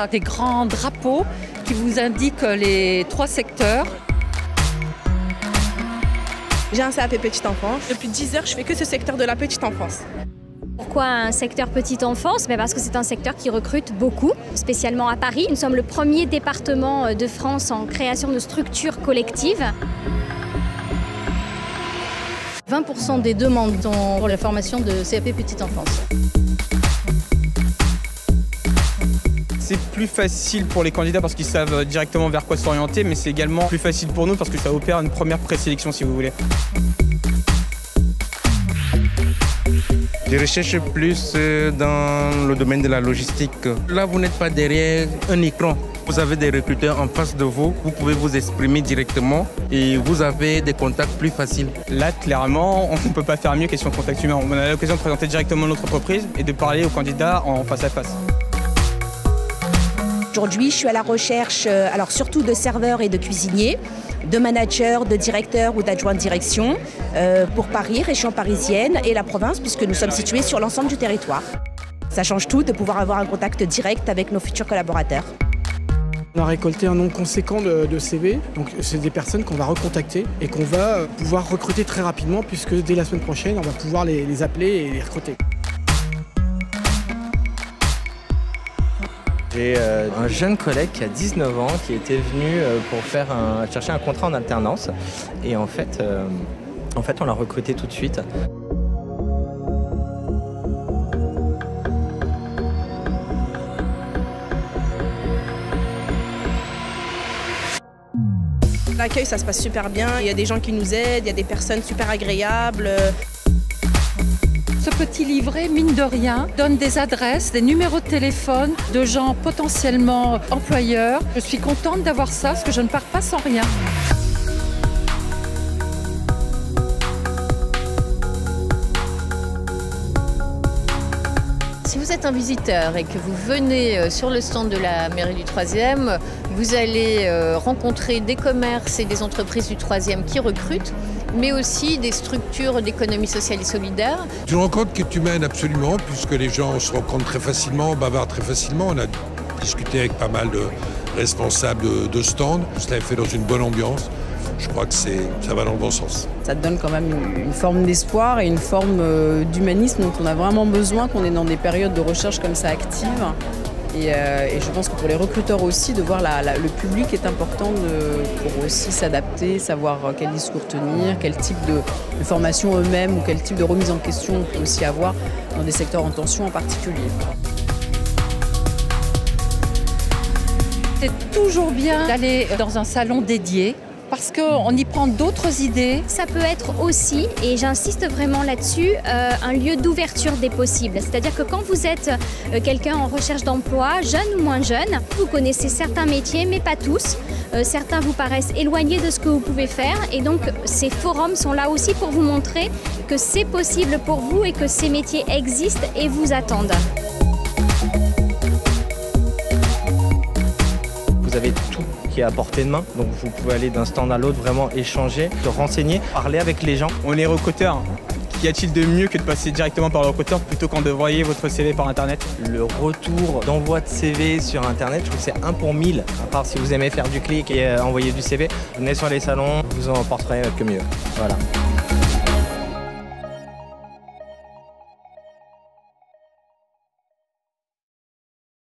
a des grands drapeaux qui vous indiquent les 3 secteurs. J'ai un CAP petite enfance. Depuis 10 heures, je fais que ce secteur de la petite enfance. Pourquoi un secteur petite enfance? Parce que c'est un secteur qui recrute beaucoup, spécialement à Paris. Nous sommes le premier département de France en création de structures collectives. 20% des demandes sont pour la formation de CAP petite enfance. C'est plus facile pour les candidats parce qu'ils savent directement vers quoi s'orienter, mais c'est également plus facile pour nous parce que ça opère une première présélection si vous voulez. Je recherche plus dans le domaine de la logistique. Là, vous n'êtes pas derrière un écran. Vous avez des recruteurs en face de vous, vous pouvez vous exprimer directement et vous avez des contacts plus faciles. Là, clairement, on ne peut pas faire mieux question de contact humain. On a l'occasion de présenter directement notre entreprise et de parler aux candidats en face à face. Aujourd'hui, je suis à la recherche alors surtout de serveurs et de cuisiniers, de managers, de directeurs ou d'adjoints de direction pour Paris, région parisienne et la province puisque nous sommes situés sur l'ensemble du territoire. Ça change tout de pouvoir avoir un contact direct avec nos futurs collaborateurs. On a récolté un nombre conséquent de CV, donc c'est des personnes qu'on va recontacter et qu'on va pouvoir recruter très rapidement puisque dès la semaine prochaine, on va pouvoir les appeler et les recruter. J'ai un jeune collègue qui a 19 ans qui était venu pour chercher un contrat en alternance et en fait on l'a recruté tout de suite. L'accueil, ça se passe super bien. Il y a des gens qui nous aident, il y a des personnes super agréables. Ce petit livret, mine de rien, donne des adresses, des numéros de téléphone de gens potentiellement employeurs. Je suis contente d'avoir ça parce que je ne pars pas sans rien. Si vous êtes un visiteur et que vous venez sur le stand de la mairie du 3e, vous allez rencontrer des commerces et des entreprises du 3e qui recrutent, mais aussi des structures d'économie sociale et solidaire. C'est une rencontre qui est humaine absolument, puisque les gens se rencontrent très facilement, bavardent très facilement. On a discuté avec pas mal de responsables de stands. Cela est fait dans une bonne ambiance. Je crois que ça va dans le bon sens. Ça donne quand même une forme d'espoir et une forme d'humanisme dont on a vraiment besoin, qu'on est dans des périodes de recherche comme ça actives. Et je pense que pour les recruteurs aussi, de voir le public est important pour aussi s'adapter, savoir quel discours tenir, quel type de formation eux-mêmes ou quel type de remise en question on peut aussi avoir dans des secteurs en tension en particulier. C'est toujours bien d'aller dans un salon dédié parce qu'on y prend d'autres idées. Ça peut être aussi, et j'insiste vraiment là-dessus, un lieu d'ouverture des possibles. C'est-à-dire que quand vous êtes quelqu'un en recherche d'emploi, jeune ou moins jeune, vous connaissez certains métiers, mais pas tous. Certains vous paraissent éloignés de ce que vous pouvez faire. Et donc, ces forums sont là aussi pour vous montrer que c'est possible pour vous et que ces métiers existent et vous attendent. Vous avez tout qui est à portée de main, donc vous pouvez aller d'un stand à l'autre, vraiment échanger, se renseigner, parler avec les gens. On est recruteurs. Qu'y a-t-il de mieux que de passer directement par le recruteur plutôt qu'en d'envoyer votre CV par internet? Le retour d'envoi de CV sur internet, je trouve que c'est 1 pour 1000, à part si vous aimez faire du clic et envoyer du CV. Venez sur les salons, vous en porterez que mieux. Voilà.